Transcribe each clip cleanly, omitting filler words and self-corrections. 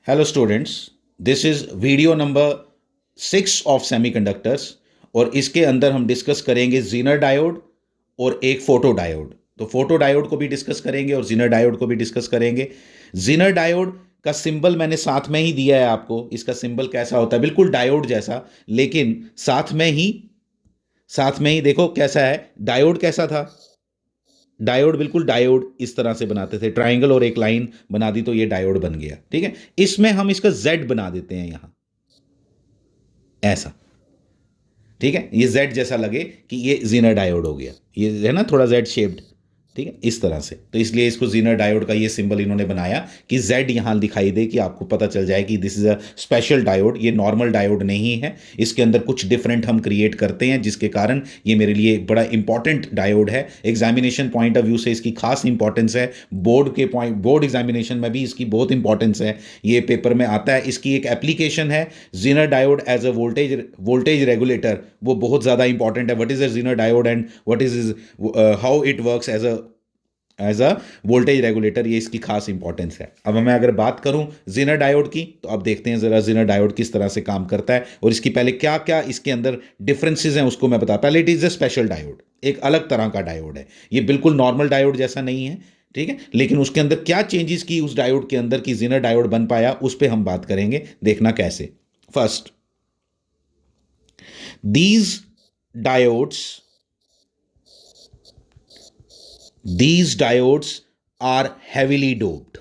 Hello students, this is video number 6 of semiconductors और इसके अंदर हम डिस्कस करेंगे जीनर डायोड और एक फोटो डायोड। तो फोटो डायोड को भी डिस्कस करेंगे और जीनर डायोड को भी डिस्कस करेंगे। जीनर डायोड का सिंबल मैंने साथ में ही दिया है आपको। इसका सिंबल कैसा होता है, बिल्कुल डायोड जैसा, लेकिन साथ में ही देखो कैसा है। डायोड कैसा था, डायोड बिल्कुल डायोड इस तरह से बनाते थे, ट्रायंगल और एक लाइन बना दी तो ये डायोड बन गया। ठीक है, इसमें हम इसका जेड बना देते हैं यहां, ऐसा। ठीक है, ये जेड जैसा लगे कि ये जीनर डायोड हो गया, ये है ना थोड़ा जेड शेप्ड। ठीक है, इस तरह से, तो इसलिए इसको जीनर डायोड का ये सिंबल इन्होंने बनाया कि जेड यहां दिखाई दे, कि आपको पता चल जाए कि this is a special diode, ये नॉर्मल डायोड नहीं है, इसके अंदर कुछ डिफरेंट हम क्रिएट करते हैं, जिसके कारण ये मेरे लिए बड़ा इंपॉर्टेंट डायोड है। एग्जामिनेशन पॉइंट ऑफ व्यू से इसकी खास इंपॉर्टेंस है, बोर्ड एग्जामिनेशन में भी इसकी बहुत इंपॉर्टेंस है, ये पेपर में आता है। इसकी एक एप्लीकेशन है Zener diode as a voltage regulator, वो बहुत ज़्यादा इंपॉर्टेंट है। What is a Zener diode and what is how it works as a voltage regulator, ये इसकी खास इंपॉर्टेंस है। अब मैं अगर बात करूं जीनर डायोड की, तो अब देखते हैं जरा जीनर डायोड किस तरह से काम करता है और इसकी पहले क्या क्या इसके अंदर डिफरेंसेस हैं उसको मैं बता। पहले it is a special diode, एक अलग तरह का डायोड है, ये बिल्कुल नॉर्मल डायोड जैसा नहीं है। ठीक है, लेकिन उसके अंदर क्या चेंजेस की उस डायोड के अंदर, की जीनर डायोड बन पाया, उस पर हम बात करेंगे, देखना कैसे। First, these diodes these diodes are heavily doped।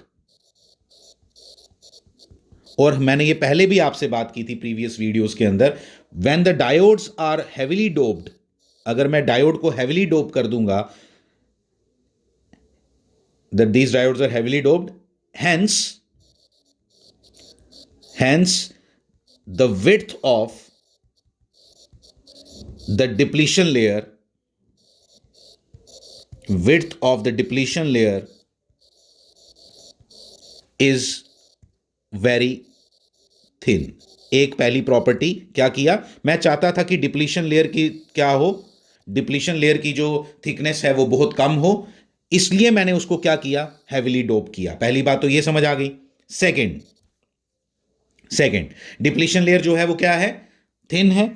और मैंने ये पहले भी आपसे बात की थी प्रीवियस वीडियोस के अंदर, when the diodes are heavily doped, अगर मैं डायोड को हेविली डोप कर दूंगा, that these diodes are heavily doped, hence the width of the depletion layer is very thin। एक पहली प्रॉपर्टी क्या किया, मैं चाहता था कि डिप्लीशन लेयर की क्या हो, डिप्लीशन लेयर की जो थिकनेस है वो बहुत कम हो, इसलिए मैंने उसको क्या किया, हैवीली डोप किया। पहली बात तो ये समझ आ गई। सेकंड, डिप्लीशन लेयर जो है वो क्या है, थिन है।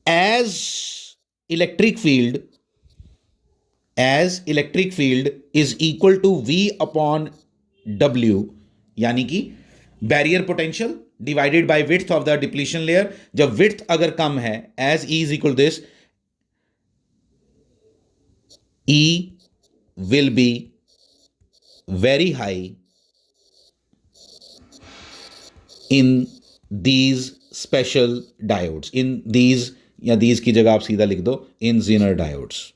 As electric field is equal to V upon W, यानी कि barrier potential divided by width of the depletion layer. जब विड्थ अगर कम है, as E is equal this, E will be very high in these special diodes, in these, या these की जगह आप सीधा लिख दो in Zener diodes।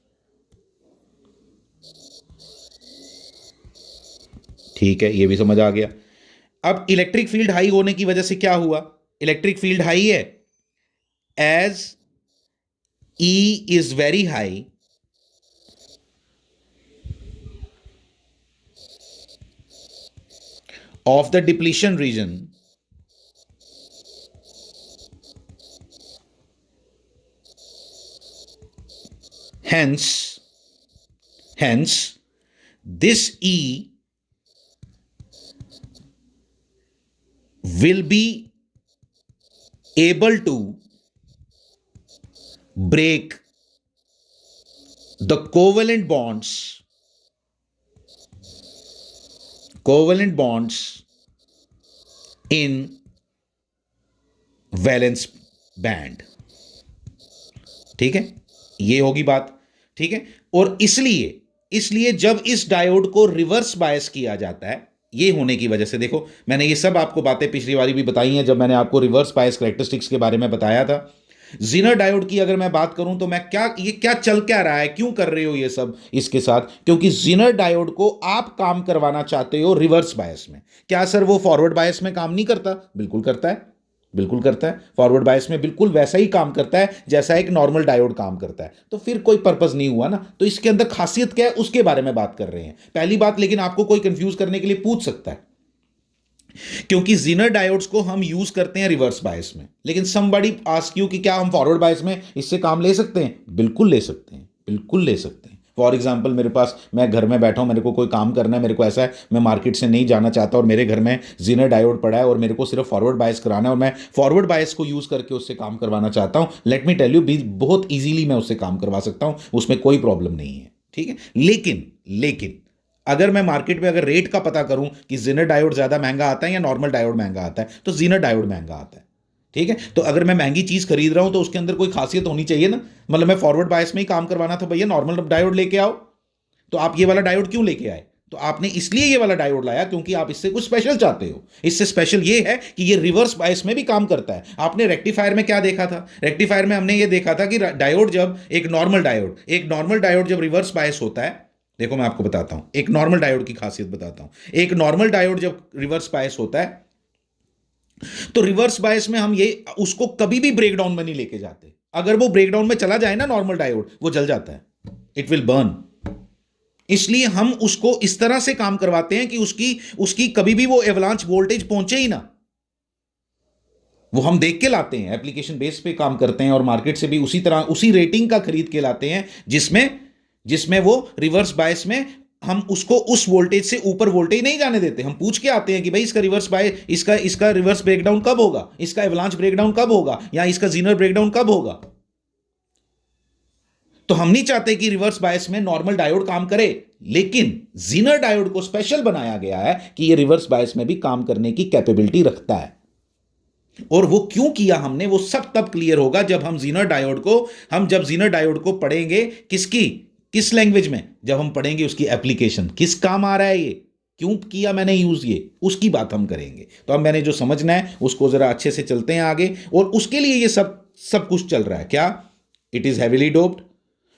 ठीक है, ये भी समझ आ गया। अब इलेक्ट्रिक फील्ड हाई होने की वजह से क्या हुआ, इलेक्ट्रिक फील्ड हाई है, as E is very high, of the depletion region, hence this E will be able to break the covalent bonds in valence band. ठीक है, ये होगी बात। ठीक है, और इसलिए जब इस डायोड को रिवर्स बायस किया जाता है, ये होने की वजह से, देखो मैंने ये सब आपको बातें पिछली बारी भी बताई हैं, जब मैंने आपको रिवर्स बायस कैरेक्टरिस्टिक्स के बारे में बताया था। जीनर डायोड की अगर मैं बात करूं तो ये क्या चल क्या रहा है, क्यों कर रहे हो ये सब इसके साथ, क्योंकि जीनर डायोड को आप काम करवाना चाहते हो रिवर्स बायस में। क्या सर वो फॉरवर्ड बायस में काम नहीं करता? बिल्कुल करता है, बिल्कुल करता है। फॉरवर्ड बायस में बिल्कुल वैसा ही काम करता है जैसा एक नॉर्मल डायोड काम करता है। तो फिर कोई पर्पस नहीं हुआ ना। तो इसके अंदर खासियत क्या है उसके बारे में बात कर रहे हैं, पहली बात। लेकिन आपको कोई कंफ्यूज करने के लिए पूछ सकता है, क्योंकि जीनर डायोड्स को हम यूज करते हैं रिवर्स बायस में, लेकिन समबडी आस्क यू कि क्या हम फॉरवर्ड बायस में इससे काम ले सकते हैं? बिल्कुल ले सकते हैं, बिल्कुल ले सकते हैं। फॉर एग्जाम्पल मेरे पास, मैं घर में बैठा हूँ, मेरे को कोई काम करना है, मेरे को ऐसा है मैं मार्केट से नहीं जाना चाहता और मेरे घर में जीनर डायोड पड़ा है और मेरे को सिर्फ फॉरवर्ड बायस कराना है और मैं फॉरवर्ड बायस को यूज करके उससे काम करवाना चाहता हूँ, लेट मी टेल यू, बहुत ईजिली मैं उससे काम करवा सकता हूँ, उसमें कोई प्रॉब्लम नहीं है, ठीक है। लेकिन अगर मैं मार्केट में अगर रेट का पता करूं कि जीनर डायोड ज्यादा महंगा आता है या नॉर्मल डायोड महंगा आता है, तो जीनर डायोड महंगा आता है, ठीक है। तो अगर मैं महंगी चीज खरीद रहा हूं तो उसके अंदर कोई खासियत होनी चाहिए ना, मतलब मैं फॉरवर्ड बायस में ही काम करवाना था, भैया नॉर्मल डायोड लेके आओ, तो आप ये वाला डायोड क्यों लेके आए? तो आपने इसलिए ये वाला डायोड लाया क्योंकि आप इससे कुछ स्पेशल चाहते हो। इससे स्पेशल ये है कि ये रिवर्स बायस में भी काम करता है। आपने रेक्टिफायर में क्या देखा था? रेक्टिफायर में हमने ये देखा था कि डायोड जब एक नॉर्मल डायोड जब रिवर्स बायस होता है, देखो मैं आपको बताता हूं, एक नॉर्मल डायोड की खासियत बताता हूं। एक नॉर्मल डायोड जब रिवर्स बायस होता है तो रिवर्स बायस में हम ये उसको कभी भी ब्रेकडाउन में नहीं लेके जाते। अगर वो ब्रेकडाउन में चला जाए ना नॉर्मल डायोड, वो जल जाता है, इट विल बर्न। इसलिए हम उसको इस तरह से काम करवाते हैं कि उसकी उसकी कभी भी वो एवलांच वोल्टेज पहुंचे ही ना। वो हम देख के लाते हैं, एप्लीकेशन बेस पे काम करते हैं और मार्केट से भी उसी तरह उसी रेटिंग का खरीद के लाते हैं जिसमें जिसमें वो रिवर्स बायस में हम उसको उस वोल्टेज से ऊपर वोल्टेज नहीं जाने देते। हम पूछ के आते हैं कि भाई इसका रिवर्स बायस, इसका रिवर्स ब्रेकडाउन कब होगा, इसका एवलांच ब्रेकडाउन कब होगा, या इसका जीनर ब्रेकडाउन कब होगा। तो हम नहीं चाहते कि रिवर्स बायस में नॉर्मल डायोड काम करे, लेकिन जीनर डायोड को स्पेशल बनाया गया है कि ये रिवर्स बायस में भी काम करने की कैपेबिलिटी रखता है। और वो क्यों किया हमने, वो सब तब क्लियर होगा जब हम जब जीनर डायोड को पढ़ेंगे। किस लैंग्वेज में? जब हम पढ़ेंगे उसकी एप्लीकेशन, किस काम आ रहा है, ये क्यों किया मैंने यूज, ये उसकी बात हम करेंगे। तो अब मैंने जो समझना है उसको जरा अच्छे से चलते हैं आगे, और उसके लिए ये सब कुछ चल रहा है। क्या? It is heavily doped,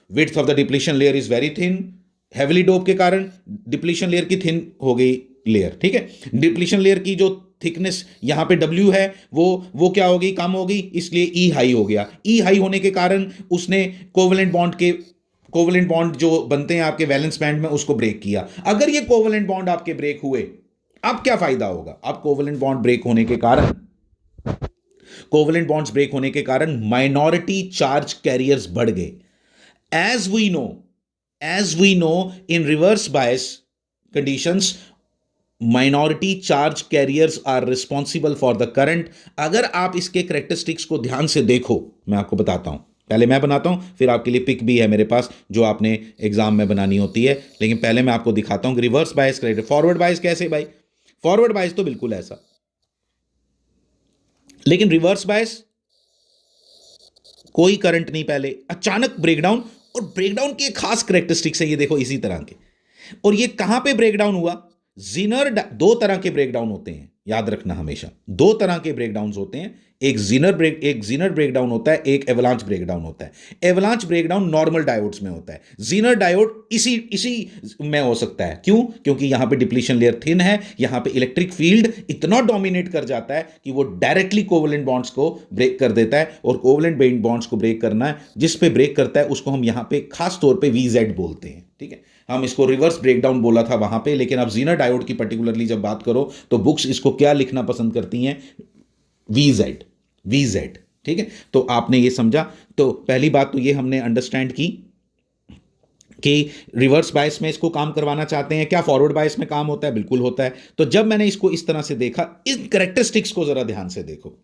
width of the depletion layer is very thin. Heavily dope के कारण डिप्लीशन लेयर की थिन हो गई लेयर, ठीक है। डिप्लीशन लेयर की जो थिकनेस यहां पे W है वो क्या होगी, कम होगी, इसलिए E हाई हो गया। E हाई होने के कारण उसने कोवलेंट बॉन्ड जो बनते हैं आपके वैलेंस बैंड में, उसको ब्रेक किया। अगर ये कोवलेंट बॉन्ड आपके ब्रेक हुए, अब क्या फायदा होगा? अब कोवलेंट बॉन्ड ब्रेक होने के कारण माइनॉरिटी चार्ज कैरियर्स बढ़ गए। as we know in reverse bias conditions, minority charge carriers are responsible for the current। अगर आप इसके करेक्टरिस्टिक्स को ध्यान से देखो, मैं आपको बताता हूं, पहले मैं बनाता हूं, फिर आपके लिए पिक भी है मेरे पास जो आपने एग्जाम में बनानी होती है, लेकिन पहले मैं आपको दिखाता हूं कि reverse bias character. Forward bias कैसे भाई? फॉरवर्ड बायस तो बिल्कुल ऐसा, लेकिन रिवर्स बायस कोई करंट नहीं, पहले अचानक ब्रेकडाउन। और ब्रेकडाउन की एक खास करेक्टरिस्टिक्स है, ये देखो इसी तरह के। और ये कहां पे ब्रेकडाउन हुआ? दो तरह के ब्रेकडाउन होते हैं, याद रखना हमेशा, दो तरह के ब्रेकडाउन होते हैं। एक जीनर ब्रेकडाउन होता है, एक एवलांच ब्रेकडाउन होता है। एवलांच ब्रेकडाउन नॉर्मल डायोड्स में होता है, जीनर डायोड इसी में हो सकता है। क्यों? क्योंकि यहां पे डिप्लीशन लेयर थिन है, यहां पे इलेक्ट्रिक फील्ड इतना डोमिनेट कर जाता है कि वो डायरेक्टली कोवलेंट बॉन्ड्स को ब्रेक कर देता है। और कोवलेंट बॉन्ड्स को ब्रेक करना है, जिस पे ब्रेक करता है उसको हम यहां पे खास तौर पे VZ बोलते हैं, ठीक है। हम इसको रिवर्स ब्रेकडाउन बोला था वहां पे, लेकिन अब जीनर डायोड की पर्टिकुलरली जब बात करो तो बुक्स इसको क्या लिखना पसंद करती हैं? VZ, ठीक है। तो आपने ये समझा। तो पहली बात तो ये हमने अंडरस्टैंड की कि रिवर्स बायस में इसको काम करवाना चाहते हैं। क्या फॉरवर्ड बायस में काम होता है? बिल्कुल होता है। तो जब मैंने इसको इस तरह से देखा, इन करेक्टरिस्टिक्स को जरा ध्यान से देखो।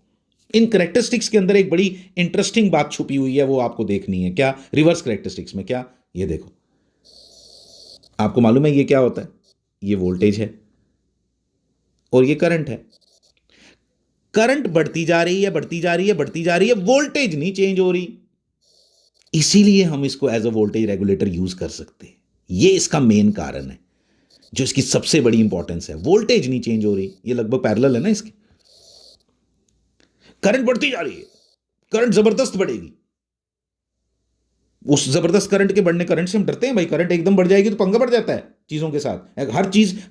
इन करेक्टरिस्टिक्स के अंदर एक बड़ी इंटरेस्टिंग बात छुपी हुई है, वो आपको देखनी है। क्या? रिवर्स करेक्टरिस्टिक्स में क्या? ये देखो, आपको मालूम है ये क्या होता है? ये वोल्टेज है और ये करंट है। करंट बढ़ती जा रही है, वोल्टेज नहीं चेंज हो रही। इसीलिए हम इसको as a voltage regulator use कर सकते हैं। ये इसका मेन कारण है, जो इसकी सबसे बड़ी इंपॉर्टेंस है। वोल्टेज नहीं चेंज हो रही, ये लगभग पैरेलल है ना इसके। करंट बढ़ती जा रही है, करंट जबरदस्त बढ़ेगी। उस जबरदस्त करंट के बढ़ने, करंट से हम डरते हैं भाई, करंट एकदम बढ़ जाएगी तो पंगा बढ़ जाता है चीजों के साथ।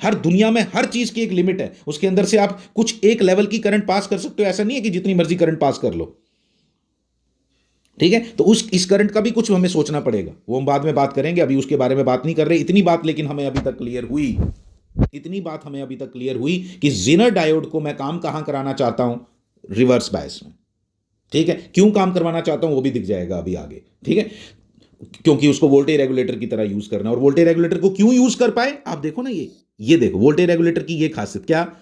हर दुनिया में हर चीज की एक लिमिट है, उसके अंदर से आप कुछ एक लेवल की करंट पास कर सकते हो। ऐसा नहीं है कि जितनी मर्जी करंट पास कर लो, ठीक है। तो इस करंट का भी कुछ हमें सोचना पड़ेगा, वो हम बाद में बात करेंगे, अभी उसके बारे में बात नहीं कर रहे। इतनी बात लेकिन हमें अभी तक क्लियर हुई कि जीनर डायोड को मैं काम कहां कराना चाहता हूं? रिवर्स बायस में, ठीक है। क्यों काम करवाना चाहता हूं वो भी दिख जाएगा अभी आगे, ठीक है। क्योंकि उसको वोल्टेज रेगुलेटर की तरह यूज करना है। और वोल्टेज रेगुलेटर को क्यों यूज कर पाए, आप देखो ना, ये देखो वोल्टेज रेगुलेटर की ये खासियत क्या।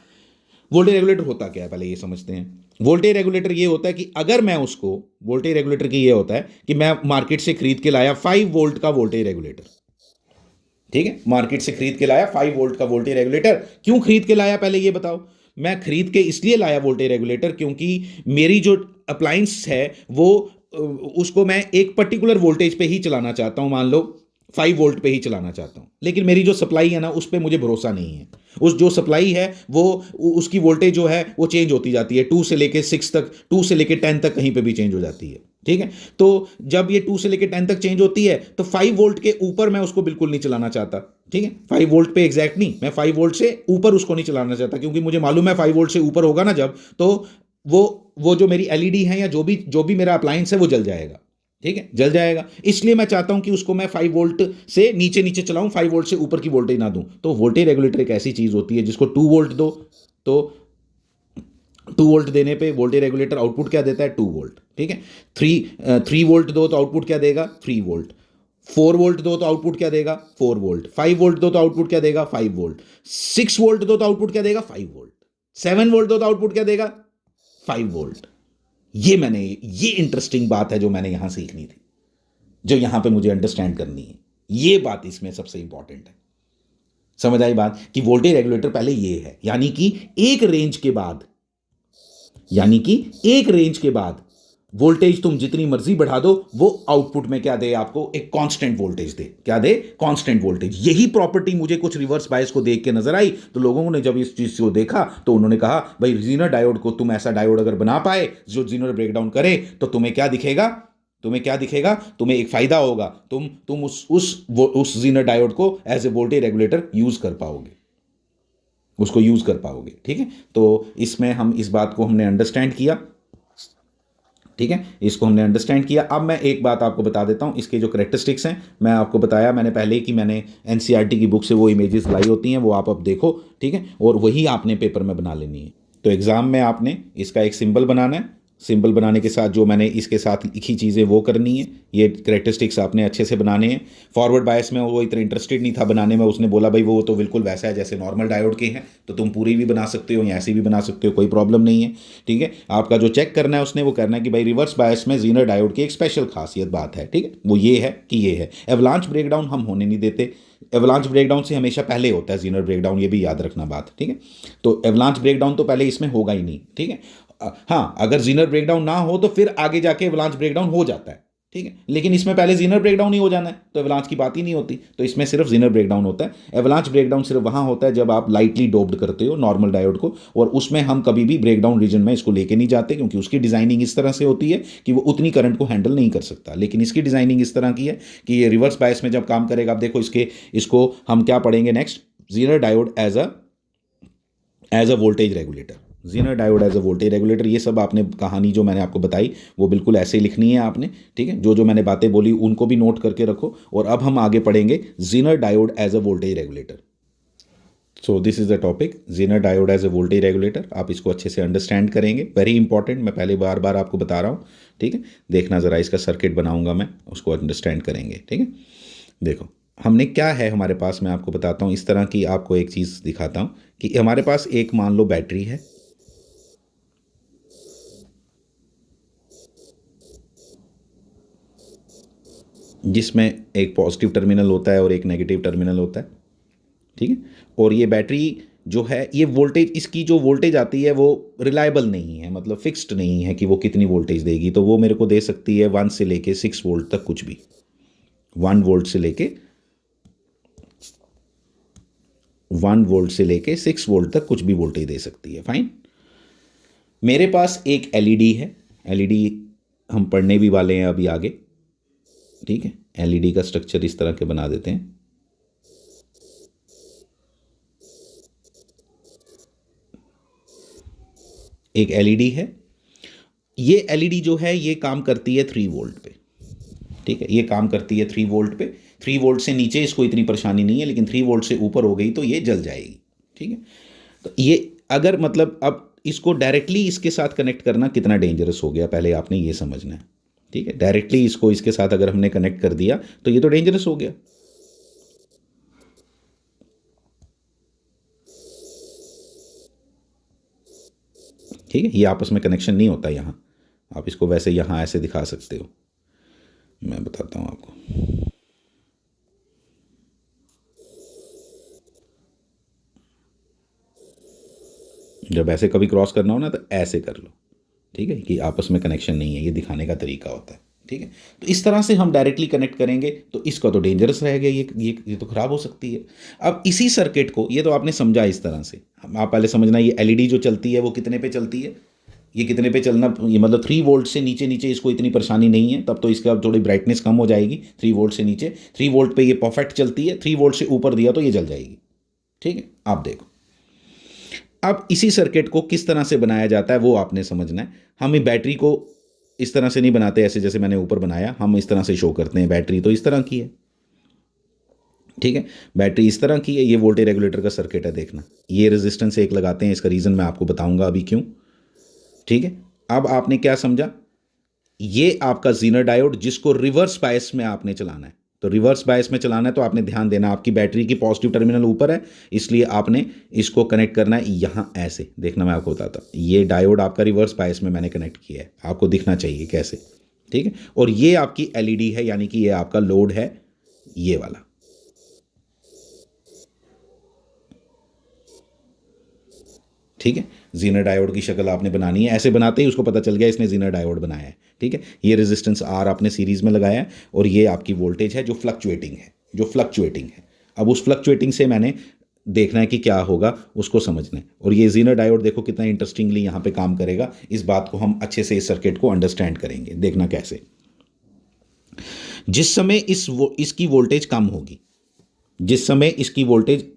वोल्टेज रेगुलेटर होता क्या है, पहले ये समझते हैं। वोल्टेज रेगुलेटर ये होता है कि अगर मैं उसको, वोल्टेज रेगुलेटर की ये होता है कि मैं मार्केट से खरीद के लाया 5 वोल्ट का वोल्टेज रेगुलेटर, ठीक है, मार्केट से खरीद के लाया 5 वोल्ट का वोल्टेज रेगुलेटर। क्यों खरीद के लाया, पहले ये बताओ। मैं खरीद के इसलिए लाया वोल्टेज रेगुलेटर क्योंकि मेरी जो अप्लायंस है वो उसको मैं एक पर्टिकुलर वोल्टेज पे ही चलाना चाहता हूं, मान लो 5 वोल्ट पे ही चलाना चाहता हूं, लेकिन मेरी जो सप्लाई है ना उस पर मुझे भरोसा नहीं है। उस जो सप्लाई है वो उसकी वोल्टेज जो है वो चेंज होती जाती है, 2 से लेके 6 तक, 2 से लेके 10 तक कहीं पे भी चेंज हो जाती है, ठीक है। तो जब ये 2 से लेके 10 तक चेंज होती है तो 5 वोल्ट के ऊपर मैं उसको बिल्कुल नहीं चलाना चाहता, ठीक है। 5 वोल्ट पे एग्जैक्ट नहीं, मैं 5 वोल्ट से ऊपर उसको नहीं चलाना चाहता, क्योंकि मुझे मालूम है 5 वोल्ट से ऊपर होगा ना जब, तो वो जो मेरी एलईडी है या जो भी मेरा अप्लायंस है वो जल जाएगा, ठीक है, जल जाएगा। इसलिए मैं चाहता हूं कि उसको मैं 5 वोल्ट से नीचे नीचे चलाऊं, 5 वोल्ट से ऊपर की वोल्टेज ना दूं। तो वोल्टेज रेगुलेटर एक ऐसी चीज होती है जिसको 2 वोल्ट दो, तो 2 वोल्ट देने पे वोल्टेज रेगुलेटर आउटपुट क्या देता है, 2 वोल्ट, ठीक है। 3 वोल्ट दो तो आउटपुट क्या देगा, 3 वोल्ट। 4 वोल्ट दो तो आउटपुट क्या देगा, 4 वोल्ट। 5 वोल्ट दो तो आउटपुट क्या देगा, 5 वोल्ट। 6 वोल्ट दो तो आउटपुट क्या देगा, 5 वोल्ट। 7 वोल्ट दो तो आउटपुट क्या देगा, 5 वोल्ट। ये इंटरेस्टिंग बात है जो मैंने यहां सीखनी थी, जो यहां पे मुझे अंडरस्टैंड करनी है। ये बात इसमें सबसे इंपॉर्टेंट है। समझ आई बात, कि वोल्टेज रेगुलेटर पहले ये है, यानी कि एक रेंज के बाद, वोल्टेज तुम जितनी मर्जी बढ़ा दो, वो आउटपुट में क्या दे, आपको एक कांस्टेंट वोल्टेज दे। क्या दे, कांस्टेंट वोल्टेज। यही प्रॉपर्टी मुझे कुछ रिवर्स बायस को देख के नजर आई, तो लोगों ने जब इस चीज को देखा तो उन्होंने कहा भाई जीनर डायोड को तुम ऐसा डायोड अगर बना पाए जो जीनर ब्रेकडाउन करे, तो तुम्हें क्या दिखेगा, तुम्हें एक फायदा होगा। तुम उस जीनर डायोड को as a voltage regulator use कर पाओगे, उसको यूज कर पाओगे, ठीक है। तो इसमें हम इस बात को हमने अंडरस्टैंड किया, ठीक है, इसको हमने अंडरस्टैंड किया। अब मैं एक बात आपको बता देता हूं, इसके जो करेक्टरिस्टिक्स हैं, मैं आपको बताया मैंने पहले ही कि मैंने एनसीईआरटी की बुक से वो इमेजेस लाई होती हैं, वो आप अब देखो, ठीक है, और वही आपने पेपर में बना लेनी है। तो एग्जाम में आपने इसका एक सिंबल बनाना है, सिंबल बनाने के साथ जो मैंने इसके साथ लिखी चीज़ें वो करनी है, ये करेक्टरिस्टिक्स आपने अच्छे से बनाने हैं। फॉरवर्ड बायस में वो इतना इंटरेस्टेड नहीं था बनाने में, उसने बोला भाई वो तो बिल्कुल वैसा है जैसे नॉर्मल डायोड के हैं, तो तुम पूरी भी बना सकते हो या ऐसी भी बना सकते हो, कोई प्रॉब्लम नहीं है, ठीक है। आपका जो चेक करना है उसने वो करना है कि भाई रिवर्स बायस में जीनर डायोड की एक स्पेशल खासियत बात है, ठीक है, वो ये है कि ये है एवलांच ब्रेकडाउन हम होने नहीं देते। एवलांच ब्रेकडाउन से हमेशा पहले होता है जीनर ब्रेकडाउन, ये भी याद रखना बात, ठीक है। तो एवलांच ब्रेकडाउन तो पहले इसमें होगा ही नहीं, ठीक है। हाँ, अगर जीनर ब्रेकडाउन ना हो तो फिर आगे जाके एवलांच ब्रेकडाउन हो जाता है, ठीक है, लेकिन इसमें पहले जीनर ब्रेकडाउन ही हो जाना है तो एवलांच की बात ही नहीं होती। तो इसमें सिर्फ जीनर ब्रेकडाउन होता है। एवलांच ब्रेकडाउन सिर्फ वहां होता है जब आप लाइटली डोप्ड करते हो नॉर्मल डायोड को, और उसमें हम कभी भी ब्रेकडाउन रीजन में इसको लेके नहीं जाते, क्योंकि उसकी डिजाइनिंग इस तरह से होती है कि वो उतनी करंट को हैंडल नहीं कर सकता। लेकिन इसकी डिजाइनिंग इस तरह की है कि ये रिवर्स बायस में जब काम करेगा, आप देखो इसको हम क्या पढ़ेंगे next, Zener diode as a voltage regulator, Zener diode as a voltage regulator. ये सब आपने कहानी जो मैंने आपको बताई वो बिल्कुल ऐसे ही लिखनी है आपने, ठीक है। जो जो मैंने बातें बोली उनको भी नोट करके रखो। और अब हम आगे पढ़ेंगे Zener diode as a voltage regulator. So this is the topic, Zener diode as a voltage regulator. आप इसको अच्छे से अंडरस्टैंड करेंगे, वेरी इंपॉर्टेंट, मैं पहले बार बार आपको बता रहा हूँ, ठीक है। देखना ज़रा, इसका सर्किट बनाऊंगा मैं, उसको अंडरस्टैंड करेंगे, ठीक है। देखो हमने क्या है हमारे पास, मैं आपको बताता हूँ, इस तरह की आपको एक चीज़ दिखाता हूँ कि हमारे पास एक मान लो बैटरी है, जिसमें एक पॉजिटिव टर्मिनल होता है और एक नेगेटिव टर्मिनल होता है, ठीक है। और ये बैटरी जो है, ये वोल्टेज, इसकी जो वोल्टेज आती है वो रिलायबल नहीं है, मतलब फिक्स्ड नहीं है कि वो कितनी वोल्टेज देगी। तो वो मेरे को दे सकती है 1 से लेके 6 वोल्ट तक, कुछ भी 1 वोल्ट से लेके 6 वोल्ट तक कुछ भी वोल्टेज दे सकती है, फाइन। मेरे पास एक एलईडी है, एलईडी हम पढ़ने भी वाले हैं अभी आगे, ठीक है। एलईडी का स्ट्रक्चर इस तरह के बना देते हैं, एक एलईडी है। ये एलईडी जो है ये काम करती है 3 वोल्ट पे, ठीक है, ये काम करती है 3 वोल्ट पे। 3 वोल्ट से नीचे इसको इतनी परेशानी नहीं है, लेकिन 3 वोल्ट से ऊपर हो गई तो ये जल जाएगी, ठीक है। तो ये अगर मतलब अब इसको डायरेक्टली इसके साथ कनेक्ट करना कितना डेंजरस हो गया, पहले आपने ये समझना है। ठीक है, डायरेक्टली इसको इसके साथ अगर हमने कनेक्ट कर दिया तो ये तो डेंजरस हो गया। ठीक है, ये आपस में कनेक्शन नहीं होता यहाँ। आप इसको वैसे यहाँ ऐसे दिखा सकते हो, मैं बताता हूँ आपको। जब ऐसे कभी क्रॉस करना हो ना तो ऐसे कर लो, ठीक है, कि आपस में कनेक्शन नहीं है, ये दिखाने का तरीका होता है। ठीक है, तो इस तरह से हम डायरेक्टली कनेक्ट करेंगे तो इसका तो डेंजरस रहेगा, ये तो खराब हो सकती है। अब इसी सर्किट को, ये तो आपने समझा इस तरह से, आप पहले समझना ये एलईडी जो चलती है वो कितने पे चलती है, ये कितने पे चलना, ये मतलब 3 वोल्ट से नीचे नीचे इसको इतनी परेशानी नहीं है, तब तो इसका थोड़ी ब्राइटनेस कम हो जाएगी। 3 वोल्ट से नीचे, 3 वोल्ट पे ये परफेक्ट चलती है, 3 वोल्ट से ऊपर दिया तो ये जल जाएगी। ठीक है, आप देखो अब इसी सर्किट को किस तरह से बनाया जाता है वो आपने समझना है। हम ये बैटरी को इस तरह से नहीं बनाते ऐसे जैसे मैंने ऊपर बनाया, हम इस तरह से शो करते हैं। बैटरी तो इस तरह की है, ठीक है, बैटरी इस तरह की है। ये वोल्टेज रेगुलेटर का सर्किट है, देखना ये रेजिस्टेंस एक लगाते हैं, इसका रीज़न मैं आपको बताऊंगा अभी क्यों। ठीक है, अब आपने क्या समझा, ये आपका जीनर डायोड जिसको रिवर्स बायस में आपने चलाना है। तो रिवर्स बायस में चलाना है तो आपने ध्यान देना, आपकी बैटरी की पॉजिटिव टर्मिनल ऊपर है, इसलिए आपने इसको कनेक्ट करना है यहाँ ऐसे। देखना मैं आपको बताता हूँ, ये डायोड आपका रिवर्स बायस में मैंने कनेक्ट किया है, आपको दिखना चाहिए कैसे। ठीक है, और ये आपकी एलईडी है, यानी कि ये आपका लोड है ये वाला। ठीक है, जीनर डायोड की शक्ल आपने बनानी है, ऐसे बनाते ही उसको पता चल गया इसने जीनर डायोड बनाया है। ठीक है, ये रेजिस्टेंस आर आपने सीरीज में लगाया है और ये आपकी वोल्टेज है जो फ्लक्चुएटिंग है, अब उस फ्लक्चुएटिंग से मैंने देखना है कि क्या होगा, उसको समझना है। और ये जीनर डायोड देखो कितना इंटरेस्टिंगली यहाँ पे काम करेगा, इस बात को हम अच्छे से इस सर्किट को अंडरस्टैंड करेंगे। देखना कैसे, जिस समय इसकी वोल्टेज कम होगी, जिस समय इसकी वोल्टेज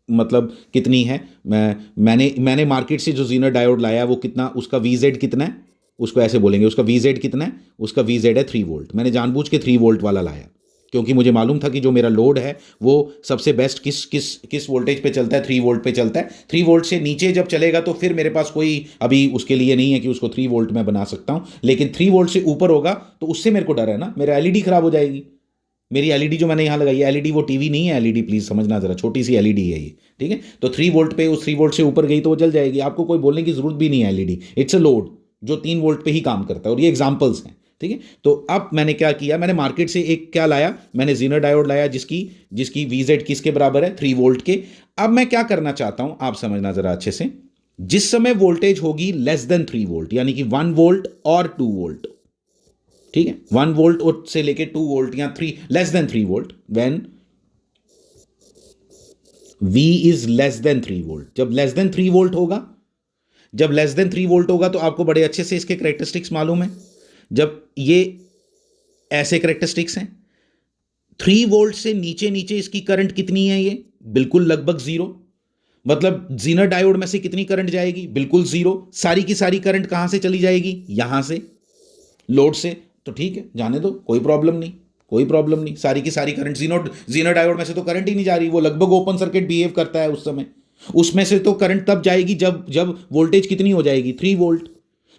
मतलब कितनी है, मैंने मार्केट से जो जीनर डायोड लाया वो कितना, उसका वीजेड कितना है, उसको ऐसे बोलेंगे, उसका वीजेड कितना है, उसका वीजेड है 3 वोल्ट। मैंने जानबूझ के 3 वोल्ट वाला लाया क्योंकि मुझे मालूम था कि जो मेरा लोड है वो सबसे बेस्ट किस किस किस वोल्टेज पे चलता है, 3 वोल्ट पे चलता है। 3 वोल्ट से नीचे जब चलेगा तो फिर मेरे पास कोई अभी उसके लिए नहीं है कि उसको 3 वोल्ट में बना सकता हूं, लेकिन 3 वोल्ट से ऊपर होगा तो उससे मेरे को डर है ना, मेरा एलईडी खराब हो जाएगी। मेरी एलईडी जो मैंने यहाँ लगाई है, एलईडी वो टीवी नहीं है, एलईडी प्लीज समझना जरा, छोटी सी एलईडी है ये। ठीक है, तो 3 वोल्ट पे, उस 3 वोल्ट से ऊपर गई तो वो जल जाएगी, आपको कोई बोलने की जरूरत भी नहीं है। एलईडी इट्स अ लोड जो 3 वोल्ट पे ही काम करता है, और ये एग्जाम्पल्स हैं। ठीक है, तो अब मैंने क्या किया, मैंने मार्केट से एक क्या लाया, मैंने जीनर डायोड लाया जिसकी जिसकी वीजेड किसके बराबर है, 3 वोल्ट के। अब मैं क्या करना चाहता हूं, आप समझना जरा अच्छे से, जिस समय वोल्टेज होगी लेस देन 3 वोल्ट, यानी कि 1 वोल्ट और 2 वोल्ट, ठीक है, 1 वोल्ट से लेके 2 वोल्ट या 3 less than 3 volt, when V is less than 3 volt, जब लेस देन 3 वोल्ट होगा, जब लेस देन 3 वोल्ट होगा तो आपको बड़े अच्छे से इसके करेक्टरिस्टिक्स मालूम है। जब ये ऐसे करेक्टरिस्टिक्स हैं, 3 वोल्ट से नीचे नीचे इसकी करंट कितनी है, ये बिल्कुल लगभग जीरो। मतलब जीनर डायोड में से कितनी करंट जाएगी, बिल्कुल जीरो। सारी की सारी करंट कहां से चली जाएगी, यहां से, लोड से। तो ठीक है, जाने दो, कोई प्रॉब्लम नहीं, कोई प्रॉब्लम नहीं। सारी की सारी करंट जीनर डायोड में से तो करंट ही नहीं जा रही, वो लगभग ओपन सर्किट बिहेव करता है उस समय। उसमें से तो करंट तब जाएगी जब जब वोल्टेज कितनी हो जाएगी, 3 वोल्ट।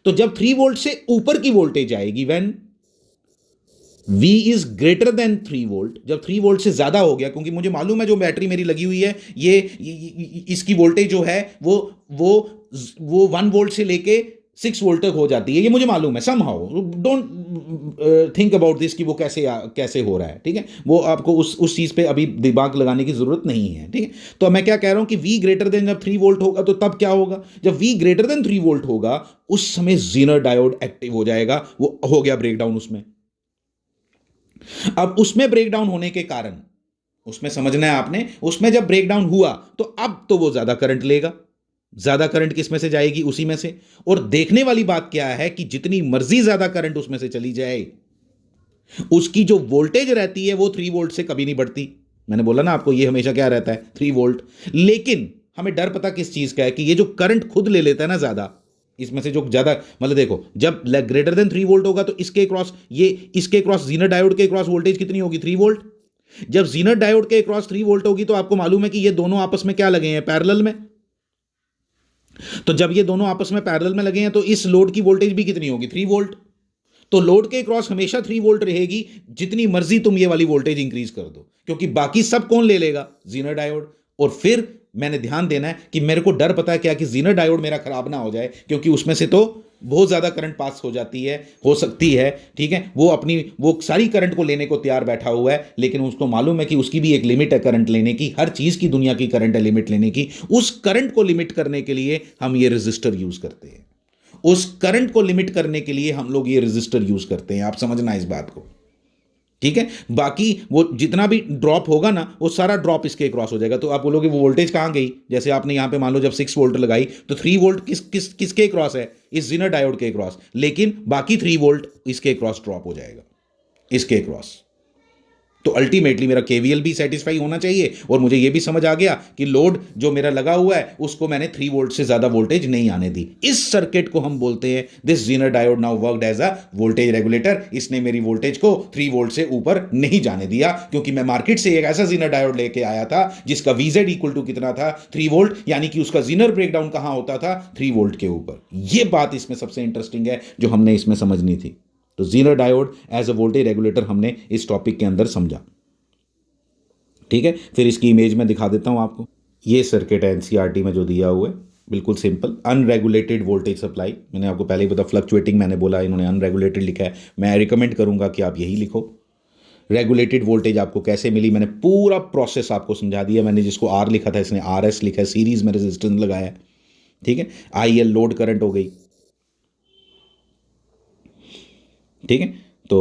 तो जब 3 वोल्ट से ऊपर की वोल्टेज आएगी, when V is greater than 3 volt, जब 3 वोल्ट से ज्यादा हो गया, क्योंकि मुझे मालूम है जो बैटरी मेरी लगी हुई है इसकी वोल्टेज जो है वो 1 वोल्ट से लेके 6 वोल्ट तक हो जाती है, ये मुझे मालूम है। Somehow don't think about this कि वो कैसे हो रहा है। ठीक है, वो आपको उस चीज पे अभी दिमाग लगाने की जरूरत नहीं है। ठीक है, तो मैं क्या कह रहा हूं कि V ग्रेटर देन जब 3 वोल्ट होगा तो तब क्या होगा, जब V ग्रेटर देन 3 वोल्ट होगा उस समय जीनर डायोड एक्टिव हो जाएगा, वो हो गया ब्रेकडाउन उसमें। अब उसमें ब्रेकडाउन होने के कारण, उसमें समझना है आपने, उसमें जब ब्रेकडाउन हुआ तो अब तो वो ज्यादा करंट लेगा। ज्यादा करंट किस में से जाएगी, उसी में से। और देखने वाली बात क्या है कि जितनी मर्जी ज्यादा करंट उसमें से चली जाए, उसकी जो वोल्टेज रहती है वो 3 वोल्ट से कभी नहीं बढ़ती। मैंने बोला ना आपको, ये हमेशा क्या रहता है, 3 वोल्ट। लेकिन हमें डर पता किस चीज का है कि ये जो करंट खुद ले लेता है ना ज्यादा, इसमें से जो ज्यादा, मतलब देखो, जब ग्रेटर देन 3 वोल्ट होगा तो इसके क्रॉस जीनर डायोड के क्रॉस वोल्टेज कितनी होगी, 3 वोल्ट। जब जीनर डायोड के क्रॉस 3 वोल्ट होगी तो आपको मालूम है कि ये दोनों आपस में क्या लगे हैं, पैरेलल में। तो जब ये दोनों आपस में पैरेलल में लगे हैं तो इस लोड की वोल्टेज भी कितनी होगी, 3 वोल्ट। तो लोड के क्रॉस हमेशा 3 वोल्ट रहेगी, जितनी मर्जी तुम ये वाली वोल्टेज इंक्रीज कर दो, क्योंकि बाकी सब कौन ले लेगा? Zener diode. और फिर मैंने ध्यान देना है कि मेरे को डर पता है क्या, कि जीनर डायोड मेरा खराब ना हो जाए, क्योंकि उसमें से तो बहुत ज्यादा करंट पास हो जाती है, हो सकती है, ठीक है। वो सारी करंट को लेने को तैयार बैठा हुआ है, लेकिन उसको मालूम है कि उसकी भी एक लिमिट है करंट लेने की। हर चीज की दुनिया की करंट है लिमिट लेने की। उस करंट को लिमिट करने के लिए हम ये रजिस्टर यूज करते हैं। उस करंट को लिमिट करने के लिए हम लोग ये रजिस्टर यूज करते हैं। आप समझना इस बात को, ठीक है। बाकी वो जितना भी ड्रॉप होगा ना, वो सारा ड्रॉप इसके क्रॉस हो जाएगा। तो आप बोलोगे वो वोल्टेज कहां गई? जैसे आपने यहां पे मान लो जब 6 वोल्ट लगाई तो 3 वोल्ट किसके क्रॉस है? इस जीनर डायोड के क्रॉस। लेकिन बाकी 3 वोल्ट इसके क्रॉस ड्रॉप हो जाएगा, इसके क्रॉस। तो अल्टीमेटली मेरा केवीएल भी सेटिस्फाई होना चाहिए, और मुझे यह भी समझ आ गया कि लोड जो मेरा लगा हुआ है उसको मैंने 3 वोल्ट से ज्यादा वोल्टेज नहीं आने दी। इस सर्किट को हम बोलते हैं this Zener diode now worked as a voltage regulator. इसने मेरी वोल्टेज को 3 वोल्ट से ऊपर नहीं जाने दिया, क्योंकि मैं मार्केट से एक ऐसा जीनर डायोड लेके आया था जिसका वीजेड इक्वल टू कितना था? 3 वोल्ट, यानी कि उसका जीनर ब्रेकडाउन कहां होता था? 3 वोल्ट के ऊपर। यह बात इसमें सबसे इंटरेस्टिंग है जो हमने इसमें समझनी थी। तो Zener diode as a voltage regulator हमने इस टॉपिक के अंदर समझा, ठीक है। फिर इसकी इमेज में दिखा देता हूं आपको। ये सर्किट है एनसीईआरटी में जो दिया हुआ है, बिल्कुल सिंपल अनरेगुलेटेड वोल्टेज सप्लाई। मैंने आपको पहले ही बता, फ्लक्चुएटिंग मैंने बोला, इन्होंने अनरेगुलेटेड लिखा है। मैं रिकमेंड करूंगा कि आप यही लिखो। रेगुलेटेड वोल्टेज आपको कैसे मिली, मैंने पूरा प्रोसेस आपको समझा दिया। मैंने जिसको आर लिखा था इसने आरएस लिखा है, सीरीज में रेजिस्टेंस लगाया है, ठीक है। आईएल लोड करंट हो गई, ठीक है। तो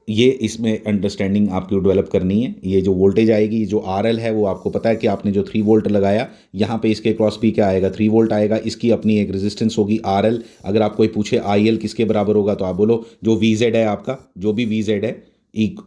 ये इसमें अंडरस्टैंडिंग आपको डेवलप करनी है। ये जो वोल्टेज आएगी, जो आरएल है, वो आपको पता है कि आपने जो 3 वोल्ट लगाया, यहाँ पे इसके क्रॉस भी क्या आएगा? 3 वोल्ट आएगा। इसकी अपनी एक रेजिस्टेंस होगी आरएल। अगर आप कोई पूछे आईएल किसके बराबर होगा, तो आप बोलो जो वीजेड है आपका, जो भी वीजेड है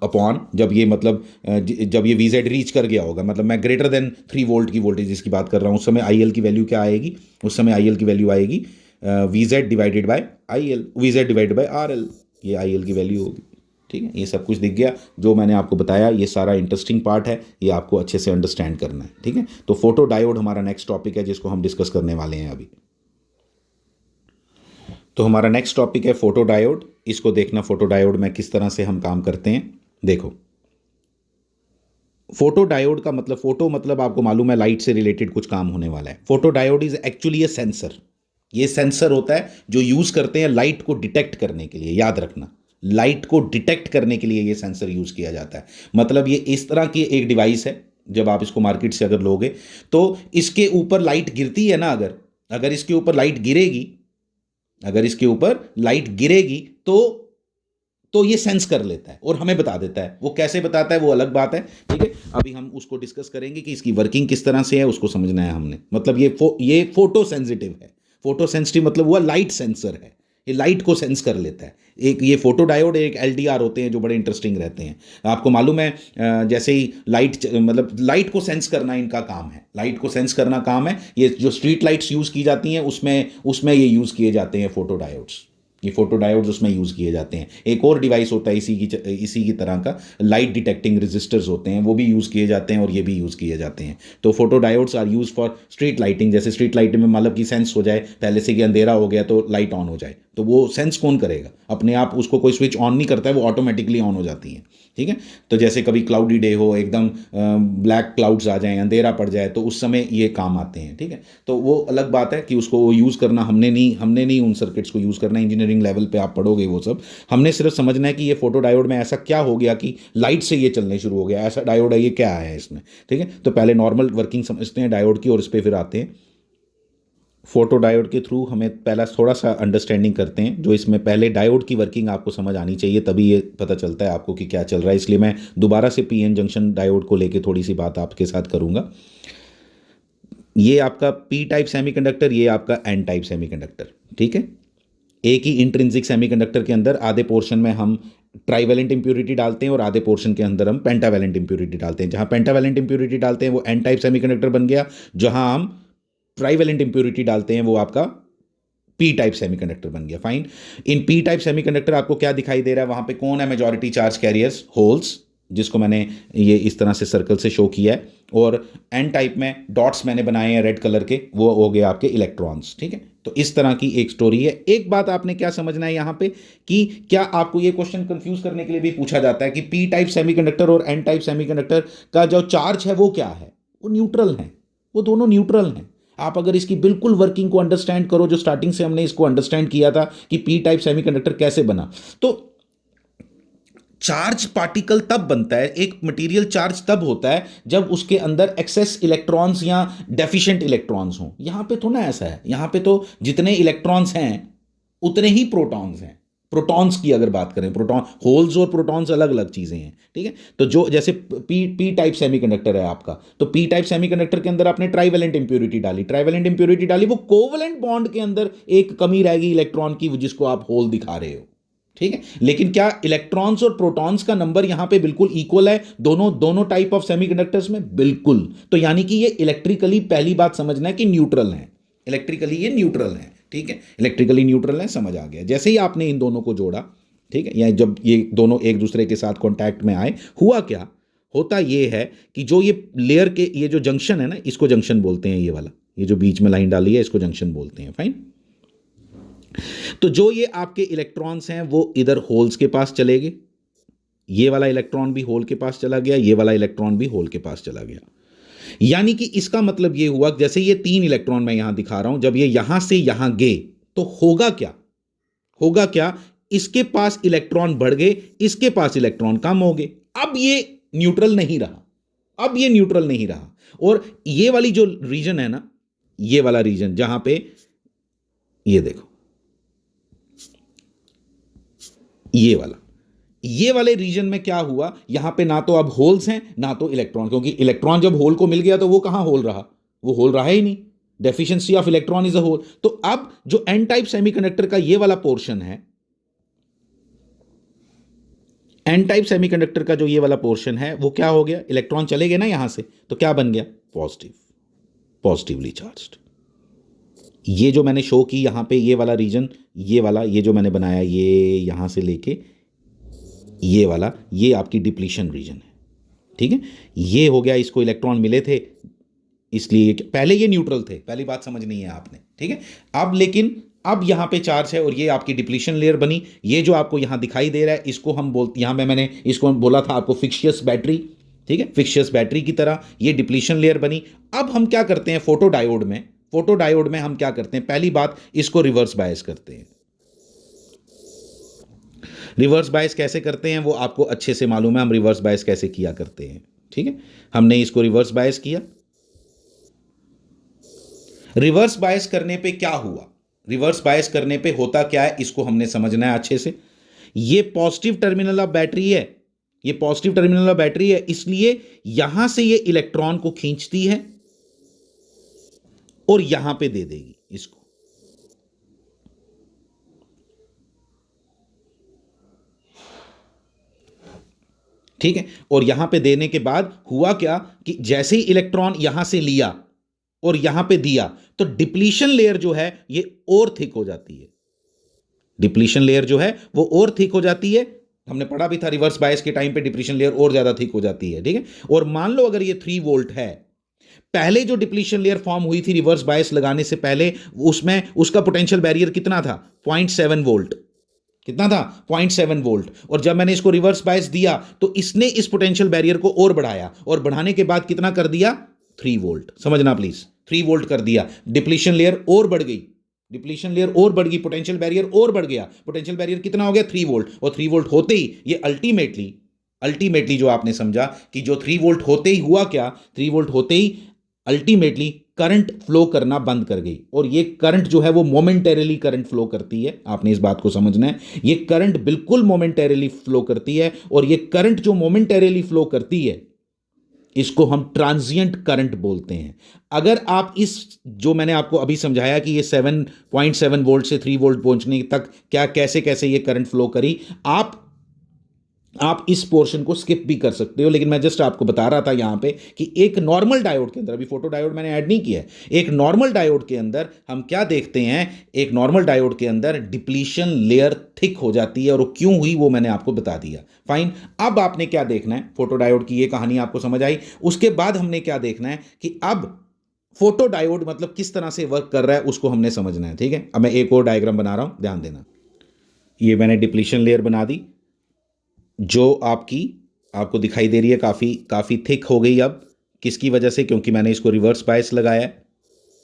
अपॉन, जब ये मतलब जब ये वीजेड रीच कर गया होगा, मतलब मैं ग्रेटर देन 3 वोल्ट की वोल्टेज जिसकी बात कर रहा हूँ, उस समय आईएल की वैल्यू क्या आएगी? उस समय आईएल की वैल्यू आएगी VZ divided by IL, VZ divided by RL, ये आईएल की वैल्यू होगी, ठीक है। ये सब कुछ दिख गया जो मैंने आपको बताया। ये सारा इंटरेस्टिंग पार्ट है, ये आपको अच्छे से अंडरस्टैंड करना है, ठीक है। तो फोटो डायोड हमारा नेक्स्ट टॉपिक है जिसको हम डिस्कस करने वाले हैं अभी। तो हमारा नेक्स्ट टॉपिक है फोटो डायोड। इसको देखना, फोटो डायोड में किस तरह से हम काम करते हैं। देखो, फोटो डायोड का मतलब, फोटो मतलब आपको मालूम है लाइट से रिलेटेड कुछ काम होने वाला है। Photo diode is actually A sensor. ये सेंसर होता है जो यूज करते हैं लाइट को डिटेक्ट करने के लिए। याद रखना, लाइट को डिटेक्ट करने के लिए ये सेंसर यूज किया जाता है। मतलब ये इस तरह की एक डिवाइस है, जब आप इसको मार्केट से अगर लोगे तो इसके ऊपर लाइट गिरती है ना, अगर इसके ऊपर लाइट गिरेगी, अगर इसके ऊपर लाइट गिरेगी तो ये सेंस कर लेता है और हमें बता देता है। वो कैसे बताता है वो अलग बात है, ठीक है। अभी हम उसको डिस्कस करेंगे कि इसकी वर्किंग किस तरह से है, उसको समझना है हमने। मतलब ये फोटो सेंसिटिव है। फोटो सेंसिटिव मतलब हुआ लाइट सेंसर है, ये लाइट को सेंस कर लेता है। एक ये फोटो डायोड, एक एलडीआर होते हैं जो बड़े इंटरेस्टिंग रहते हैं। आपको मालूम है जैसे ही लाइट, मतलब लाइट को सेंस करना इनका काम है, लाइट को सेंस करना काम है। ये जो स्ट्रीट लाइट्स यूज़ की जाती हैं उसमें ये यूज़ किए जाते हैं फोटो डायोड्स। ये फोटो डायोड्स उसमें यूज़ किए जाते हैं। एक और डिवाइस होता है इसी की तरह का, लाइट डिटेक्टिंग रजिस्टर्स होते हैं, वो भी यूज़ किए जाते हैं और ये भी यूज़ किए जाते हैं। तो photo diodes are use for street lighting. जैसे स्ट्रीट लाइट में मतलब कि सेंस हो जाए पहले से कि अंधेरा हो गया तो लाइट ऑन हो जाए, तो वो सेंस कौन करेगा? अपने आप उसको कोई स्विच ऑन नहीं करता है, वो ऑटोमेटिकली ऑन हो जाती है, ठीक है। तो जैसे कभी क्लाउडी डे हो, एकदम ब्लैक क्लाउड्स आ जाएं, अंधेरा पड़ जाए, तो उस समय ये काम आते हैं, ठीक है। तो वो अलग बात है कि उसको यूज़ करना हमने नहीं उन सर्किट्स को यूज़ करना। इंजीनियरिंग लेवल पे आप पढ़ोगे वो सब। हमने सिर्फ समझना है कि ये फोटो डायोड में ऐसा क्या हो गया कि लाइट से ये चलने शुरू हो गया, ऐसा डायोड है, ये क्या है इसमें, ठीक है। तो पहले नॉर्मल वर्किंग समझते हैं डायोड की और इस पर फिर आते हैं। फोटो डायोड के थ्रू हमें पहला थोड़ा सा अंडरस्टैंडिंग करते हैं, जो इसमें पहले डायोड की वर्किंग आपको समझ आनी चाहिए, तभी ये पता चलता है आपको कि क्या चल रहा है। इसलिए मैं दोबारा से पीएन जंक्शन डायोड को लेके थोड़ी सी बात आपके साथ करूंगा। ये आपका पी टाइप सेमीकंडक्टर, ये आपका एन टाइप सेमीकंडक्टर, ठीक है। एक ही इंट्रिंसिक सेमीकंडक्टर के अंदर आधे पोर्शन में हम ट्राइवेलेंट इंप्योरिटी डालते हैं और आधे पोर्शन के अंदर हम पेंटावेलेंट इंप्योरिटी डालते हैं। जहां पेंटावेलेंट इंप्योरिटी डालते हैं वो एन टाइप सेमीकंडक्टर बन गया, जहां हम ट्राइवेलेंट इंप्योरिटी डालते हैं वो आपका पी टाइप सेमीकंडक्टर बन गया। Fine. In P type semiconductor आपको क्या दिखाई दे रहा है? वहां पे कौन है मेजॉरिटी चार्ज कैरियर्स? होल्स, जिसको मैंने ये इस तरह से सर्कल से शो किया है। और एन टाइप में डॉट्स मैंने बनाए हैं रेड कलर के, वो हो गए आपके इलेक्ट्रॉन्स, ठीक है। तो इस तरह की एक स्टोरी है। एक बात आपने क्या समझना है यहां पे कि क्या आपको ये क्वेश्चन कंफ्यूज करने के लिए भी पूछा जाता है कि पी टाइप सेमीकंडक्टर और एन टाइप सेमीकंडक्टर का जो चार्ज है वो क्या है? वो न्यूट्रल है, वो दोनों न्यूट्रल हैं। आप अगर इसकी बिल्कुल वर्किंग को अंडरस्टैंड करो, जो स्टार्टिंग से हमने इसको अंडरस्टैंड किया था कि पी टाइप सेमीकंडक्टर कैसे बना, तो चार्ज पार्टिकल तब बनता है, एक मटेरियल चार्ज तब होता है जब उसके अंदर एक्सेस इलेक्ट्रॉन्स या डेफिशिएंट इलेक्ट्रॉन्स हों। यहां पे तो ना ऐसा है, यहां पे तो जितने इलेक्ट्रॉन्स हैं उतने ही प्रोटॉन्स हैं। प्रोटॉन्स की अगर बात करें, प्रोटॉन होल्स और प्रोटॉन्स अलग अलग चीजें हैं, ठीक है। तो जो जैसे पी टाइप सेमीकंडक्टर है आपका, तो पी टाइप सेमीकंडक्टर के अंदर आपने ट्राइवेलेंट इंप्योरिटी डाली, ट्राइवेलेंट इंप्योरिटी डाली, वो कोवेलेंट बॉन्ड के अंदर एक कमी रहेगी इलेक्ट्रॉन की, जिसको आप होल दिखा रहे हो, ठीक है। लेकिन क्या इलेक्ट्रॉन्स और प्रोटॉन्स का नंबर यहां पे बिल्कुल इक्वल है दोनों टाइप ऑफ सेमीकंडक्टर्स में? बिल्कुल। तो यानी कि ये इलेक्ट्रिकली, पहली बात समझना है कि न्यूट्रल है, इलेक्ट्रिकली ये न्यूट्रल है, ठीक है। इलेक्ट्रिकली न्यूट्रल है, समझ आ गया। जैसे ही आपने इन दोनों को जोड़ा, ठीक है, या जब ये दोनों एक दूसरे के साथ कॉन्टैक्ट में आए, हुआ क्या? होता ये है कि जो ये लेयर के ये जो जंक्शन है ना, इसको जंक्शन बोलते हैं, ये वाला, ये जो बीच में लाइन डाली है इसको जंक्शन बोलते हैं, फाइन। तो जो ये आपके इलेक्ट्रॉन्स हैं वो इधर होल्स के पास चले गए, ये वाला इलेक्ट्रॉन भी होल के पास चला गया, ये वाला इलेक्ट्रॉन भी होल के पास चला गया। यानी कि इसका मतलब ये हुआ, जैसे ये 3 इलेक्ट्रॉन मैं यहां दिखा रहा हूं, जब ये यहां से यहां गए तो होगा क्या? होगा क्या? इसके पास इलेक्ट्रॉन बढ़ गए, इसके पास इलेक्ट्रॉन कम हो गए। अब ये न्यूट्रल नहीं रहा, अब ये न्यूट्रल नहीं रहा। और ये वाली जो रीजन है ना, ये वाला रीजन जहां पे ये देखो, ये वाले रीजन में क्या हुआ, यहां पे ना तो अब होल्स हैं ना तो इलेक्ट्रॉन, क्योंकि इलेक्ट्रॉन जब होल को मिल गया तो वो कहां होल रहा? वो होल रहा ही नहीं। Deficiency of electron is a hole. तो अब जो एन टाइप सेमीकंडक्टर का ये वाला पोर्शन है, एन टाइप सेमीकंडक्टर का जो ये वाला पोर्शन है, वो क्या हो गया? इलेक्ट्रॉन चले गए ना यहां से, तो क्या बन गया? Positive, positively charged. ये जो मैंने शो की यहां पे, ये वाला रीजन, ये वाला, ये जो मैंने बनाया, ये यहां से लेके ये वाला, ये आपकी डिप्लीशन रीजन है, ठीक है। ये हो गया, इसको इलेक्ट्रॉन मिले थे इसलिए, पहले ये न्यूट्रल थे, पहली बात समझनी है आपने, ठीक है। अब लेकिन अब यहां पे चार्ज है और ये आपकी डिप्लीशन लेयर बनी। ये जो आपको यहां दिखाई दे रहा है, इसको हम बोलते, यहां पे मैंने इसको बोला था आपको फिक्शियस बैटरी, ठीक है, फिक्शियस बैटरी की तरह ये डिप्लीशन लेयर बनी। अब हम क्या करते हैं फोटो डायोड में, फोटो डायोड में हम क्या करते हैं? पहली बात, इसको रिवर्स बायस करते हैं। रिवर्स बायस कैसे करते हैं वो आपको अच्छे से मालूम है, हम रिवर्स बायस कैसे किया करते हैं, ठीक है। हमने इसको रिवर्स बायस किया। रिवर्स बायस करने पे क्या हुआ? रिवर्स बायस करने पे होता क्या है, इसको हमने समझना है अच्छे से। ये पॉजिटिव टर्मिनल ऑफ बैटरी है, ये पॉजिटिव टर्मिनल ऑफ बैटरी है, इसलिए यहां से ये इलेक्ट्रॉन को खींचती है और यहां पे दे देगी इसको, ठीक है। और यहां पे देने के बाद हुआ क्या कि जैसे ही इलेक्ट्रॉन यहां से लिया और यहां पे दिया, तो डिप्लीशन लेयर जो है ये और थिक हो जाती है। डिप्लीशन लेयर जो है वो और थिक हो जाती है। हमने पढ़ा भी था रिवर्स बायस के टाइम पे डिप्लीशन लेयर और ज्यादा थिक हो जाती है, ठीक है। और मान लो अगर ये 3 वोल्ट है, पहले जो डिप्लीशन लेयर फॉर्म हुई थी रिवर्स बायस लगाने से पहले, उसमें उसका पोटेंशियल बैरियर कितना था? 0.7 वोल्ट। कितना था? 0.7 वोल्ट। और जब मैंने इसको रिवर्स बायस दिया तो इसने इस पोटेंशियल बैरियर को और बढ़ाया, और बढ़ाने के बाद कितना कर दिया? 3 वोल्ट। समझना प्लीज, 3 वोल्ट कर दिया। डिप्लीशन लेयर और बढ़ गई, डिप्लीशन लेयर और बढ़ गई, पोटेंशियल बैरियर और बढ़ गया। पोटेंशियल बैरियर कितना हो गया? 3 वोल्ट। और 3 वोल्ट होते ही ये अल्टीमेटली जो आपने समझा कि जो 3 वोल्ट होते ही हुआ क्या, 3 वोल्ट होते ही अल्टीमेटली करंट फ्लो करना बंद कर गई। और ये करंट जो है वो मोमेंटेरली करंट फ्लो करती है, आपने इस बात को समझना है। ये करंट बिल्कुल मोमेंटेरली फ्लो करती है, और ये करंट जो मोमेंटेरली फ्लो करती है इसको हम ट्रांजिएंट करंट बोलते हैं। अगर आप इस जो मैंने आपको अभी समझाया कि ये 7.7 वोल्ट से 3 वोल्ट पहुंचने तक क्या कैसे कैसे ये करंट फ्लो करी, आप इस पोर्शन को स्किप भी कर सकते हो, लेकिन मैं जस्ट आपको बता रहा था यहां पे कि एक नॉर्मल डायोड के अंदर, अभी फोटो डायोड मैंने ऐड नहीं किया है, एक नॉर्मल डायोड के अंदर हम क्या देखते हैं, एक नॉर्मल डायोड के अंदर डिप्लीशन लेयर थिक हो जाती है, और वो क्यों हुई वो मैंने आपको बता दिया। फाइन। अब आपने क्या देखना है, फोटो डायोड की ये कहानी आपको समझ आई। उसके बाद हमने क्या देखना है कि अब फोटो डायोड मतलब किस तरह से वर्क कर रहा है उसको हमने समझना है, ठीक है। अब मैं एक और डायग्राम बना रहा हूं, ध्यान देना। ये मैंने डिप्लीशन लेयर बना दी, जो आपको दिखाई दे रही है, काफ़ी काफ़ी थिक हो गई अब। किसकी वजह से? क्योंकि मैंने इसको रिवर्स बायस लगाया है।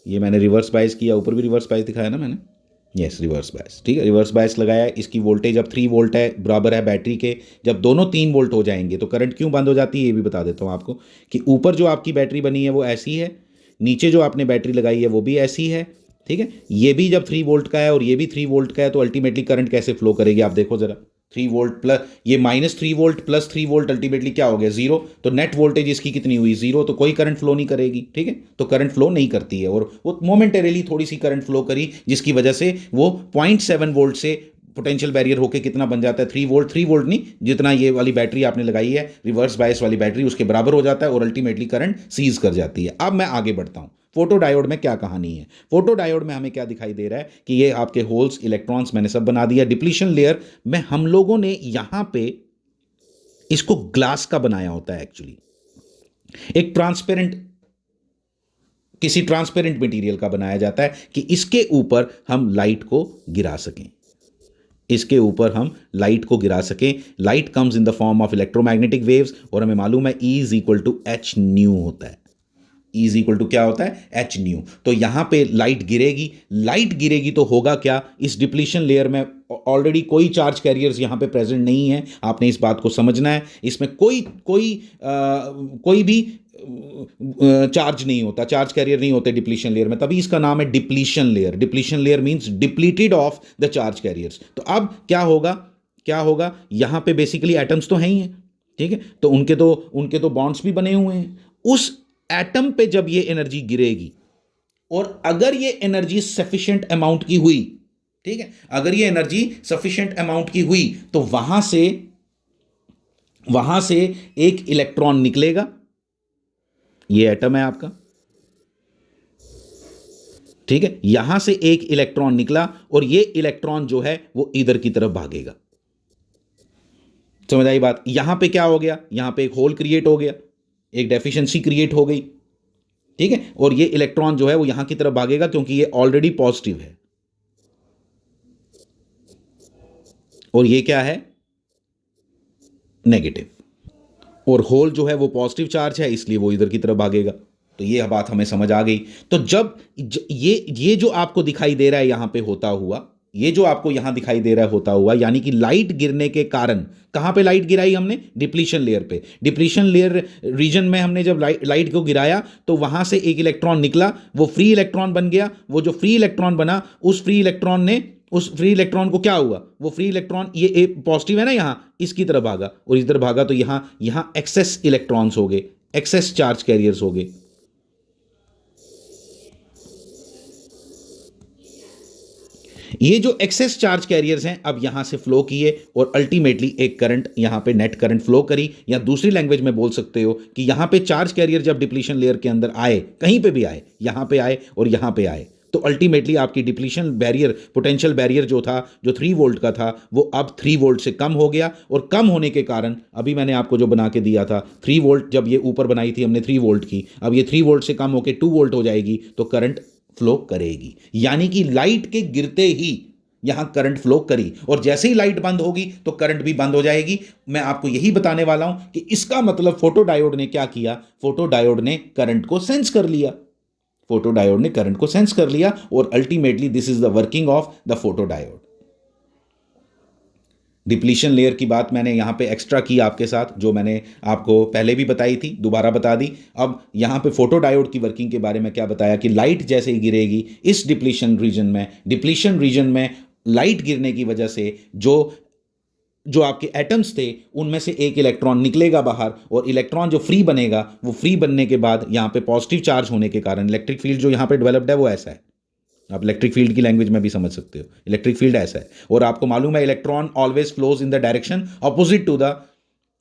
ये मैंने रिवर्स बायस किया, ऊपर भी रिवर्स बायस दिखाया ना मैंने। यस, रिवर्स बायस, ठीक है, रिवर्स बायस लगाया है। इसकी वोल्टेज अब 3 वोल्ट है, बराबर है बैटरी के। जब दोनों 3 वोल्ट हो जाएंगे तो करंट क्यों बंद हो जाती है ये भी बता देता हूँ आपको, कि ऊपर जो आपकी बैटरी बनी है वो ऐसी है, नीचे जो आपने बैटरी लगाई है वो भी ऐसी है, ठीक है। ये भी जब 3 वोल्ट का है और ये भी 3 वोल्ट का है, तो अल्टीमेटली करंट कैसे फ्लो करेगी आप देखो जरा। 3 वोल्ट प्लस ये -3 वोल्ट प्लस 3 वोल्ट अल्टीमेटली क्या हो गया? जीरो। तो नेट वोल्टेज इसकी कितनी हुई? जीरो। तो कोई करंट फ्लो नहीं करेगी, ठीक है। तो करंट फ्लो नहीं करती है, और वो मोमेंटरीली थोड़ी सी करंट फ्लो करी, जिसकी वजह से वो 0.7 वोल्ट से पोटेंशियल बैरियर होके कितना बन जाता है? 3 वोल्ट। 3 वोल्ट नहीं, जितना ये वाली बैटरी आपने लगाई है रिवर्स बायस वाली बैटरी, उसके बराबर हो जाता है, और अल्टीमेटली करंट सीज कर जाती है। अब मैं आगे बढ़ता हूं, फोटो डायोड में क्या कहानी है। फोटो डायोड में हमें क्या दिखाई दे रहा है कि ये आपके होल्स, इलेक्ट्रॉन्स मैंने सब बना दिया। डिप्लीशन लेयर में हम लोगों ने यहां पे इसको ग्लास का बनाया होता है एक्चुअली, एक ट्रांसपेरेंट, किसी ट्रांसपेरेंट मटेरियल का बनाया जाता है, कि इसके ऊपर हम लाइट को गिरा सकें, इसके ऊपर हम लाइट को गिरा सकें। Light comes in the form of electromagnetic waves, और हमें मालूम है E is equal to H nu होता है। E इज इक्वल टू क्या होता है? H nu. तो यहां पे लाइट गिरेगी, लाइट गिरेगी तो होगा क्या? इस डिप्लीशन लेयर में ऑलरेडी कोई चार्ज कैरियर्स यहां पे प्रेजेंट नहीं है, आपने इस बात को समझना है। इसमें कोई भी चार्ज नहीं होता, चार्ज कैरियर नहीं होते डिप्लीशन लेयर में, तभी इसका नाम है depletion layer. Depletion layer means depleted of the charge carriers. तो अब क्या होगा यहां पे? बेसिकली एटम्स तो हैं ही हैं, ठीक है, तो उनके तो बॉन्ड्स भी बने हुए हैं। उस एटम पे जब ये एनर्जी गिरेगी, और अगर ये एनर्जी सफिशिएंट अमाउंट की हुई, ठीक है, अगर ये एनर्जी सफिशिएंट अमाउंट की हुई, तो वहां से एक इलेक्ट्रॉन निकलेगा। ये एटम है आपका, ठीक है, यहां से एक इलेक्ट्रॉन निकला, और ये इलेक्ट्रॉन जो है वो इधर की तरफ भागेगा। समझ आई बात? यहां पे क्या हो गया? यहां पे एक होल क्रिएट हो गया, एक डेफिशिएंसी क्रिएट हो गई, ठीक है, और ये इलेक्ट्रॉन जो है वो यहां की तरफ भागेगा, क्योंकि ये ऑलरेडी पॉजिटिव है, और ये क्या है? नेगेटिव। और होल जो है वो पॉजिटिव चार्ज है, इसलिए वो इधर की तरफ भागेगा। तो ये बात हमें समझ आ गई। तो जब ये जो आपको दिखाई दे रहा है यहां पे होता हुआ, ये जो आपको यहां दिखाई दे रहा है होता हुआ, यानी कि लाइट गिरने के कारण, कहां पे लाइट गिराई हमने? डिप्लीशन लेयर पे। डिप्लीशन लेयर रीजन में हमने जब लाइट को गिराया, तो वहां से एक इलेक्ट्रॉन निकला, वो फ्री इलेक्ट्रॉन बन गया। वो जो फ्री इलेक्ट्रॉन बना, उस फ्री इलेक्ट्रॉन को क्या हुआ? वो फ्री इलेक्ट्रॉन, ये पॉजिटिव है ना, यहां इसकी तरफ भागा, और इधर भागा, तो यहां एक्सेस इलेक्ट्रॉन्स हो गए, एक्सेस चार्ज कैरियर्स हो गए। ये जो एक्सेस चार्ज कैरियर्स हैं, अब यहां से फ्लो किए, और अल्टीमेटली एक करंट यहां पे नेट करंट फ्लो करी। या दूसरी लैंग्वेज में बोल सकते हो कि यहां पे चार्ज कैरियर जब डिप्लीशन लेयर के अंदर आए, कहीं पे भी आए, यहां पे आए और यहां पे आए, तो अल्टीमेटली आपकी डिप्लीशन बैरियर, पोटेंशियल बैरियर जो था, जो 3 वोल्ट का था, वो अब 3 वोल्ट से कम हो गया। और कम होने के कारण, अभी मैंने आपको जो बना के दिया था 3 वोल्ट, जब ये ऊपर बनाई थी हमने 3 वोल्ट की, अब ये 3 वोल्ट से कम होकर 2 वोल्ट हो जाएगी, तो करंट फ्लो करेगी। यानी कि लाइट के गिरते ही यहां करंट फ्लो करी, और जैसे ही लाइट बंद होगी तो करंट भी बंद हो जाएगी। मैं आपको यही बताने वाला हूं कि इसका मतलब फोटो डायोड ने क्या किया? फोटो डायोड ने करंट को सेंस कर लिया, फोटो डायोड ने करंट को सेंस कर लिया, और ultimately this is the working of the photo diode. Depletion layer की बात मैंने यहां पे एक्स्ट्रा की आपके साथ, जो मैंने आपको पहले भी बताई थी, दोबारा बता दी। अब यहां पे फोटो डायोड की वर्किंग के बारे में क्या बताया, कि लाइट जैसे ही गिरेगी इस डिप्लीशन रीजन में लाइट गिरने की वजह से जो आपके एटम्स थे, उनमें से एक इलेक्ट्रॉन निकलेगा बाहर, और इलेक्ट्रॉन जो फ्री बनेगा, वो फ्री बनने के बाद यहाँ पे पॉजिटिव चार्ज होने के कारण इलेक्ट्रिक फील्ड जो यहाँ पे डेवलप्ड है वो ऐसा है। आप इलेक्ट्रिक फील्ड की लैंग्वेज में भी समझ सकते हो, इलेक्ट्रिक फील्ड ऐसा है। और आपको मालूम है electron always flows in the direction opposite to the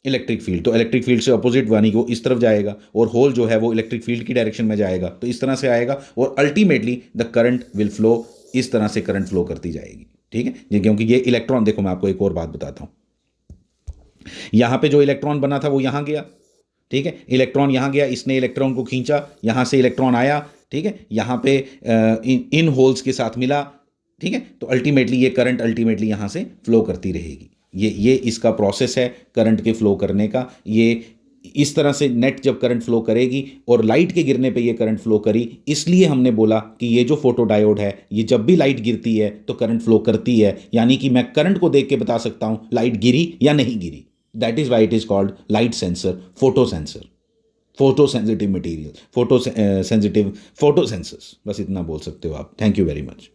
electric field. तो इलेक्ट्रिक फील्ड से अपोजिट यानी कि वो इस तरफ जाएगा, और होल जो है वो इलेक्ट्रिक फील्ड की डायरेक्शन में जाएगा, तो इस तरह से आएगा, और ultimately the current will flow, इस तरह से करंट फ्लो करती जाएगी, ठीक है। क्योंकि ये इलेक्ट्रॉन, देखो मैं आपको एक और बात बताता हूं, यहां पे जो इलेक्ट्रॉन बना था वो यहां गया, ठीक है, इलेक्ट्रॉन यहाँ गया, इसने इलेक्ट्रॉन को खींचा, यहाँ से इलेक्ट्रॉन आया, ठीक है, यहाँ पे इन होल्स के साथ मिला, ठीक है, तो अल्टीमेटली ये करंट अल्टीमेटली यहाँ से फ्लो करती रहेगी। ये इसका प्रोसेस है करंट के फ्लो करने का। ये इस तरह से नेट जब करंट फ्लो करेगी और लाइट के गिरने पे ये करंट फ्लो करी, इसलिए हमने बोला कि ये जो फोटो डायोड है ये जब भी लाइट गिरती है तो करंट फ्लो करती है, यानी कि मैं करंट को देख के बता सकता हूं लाइट गिरी या नहीं गिरी। That is why it is called light sensor, photo sensor, photo sensitive material, photo sensitive photo sensors. बस इतना बोल सकते हो आप। Thank you very much.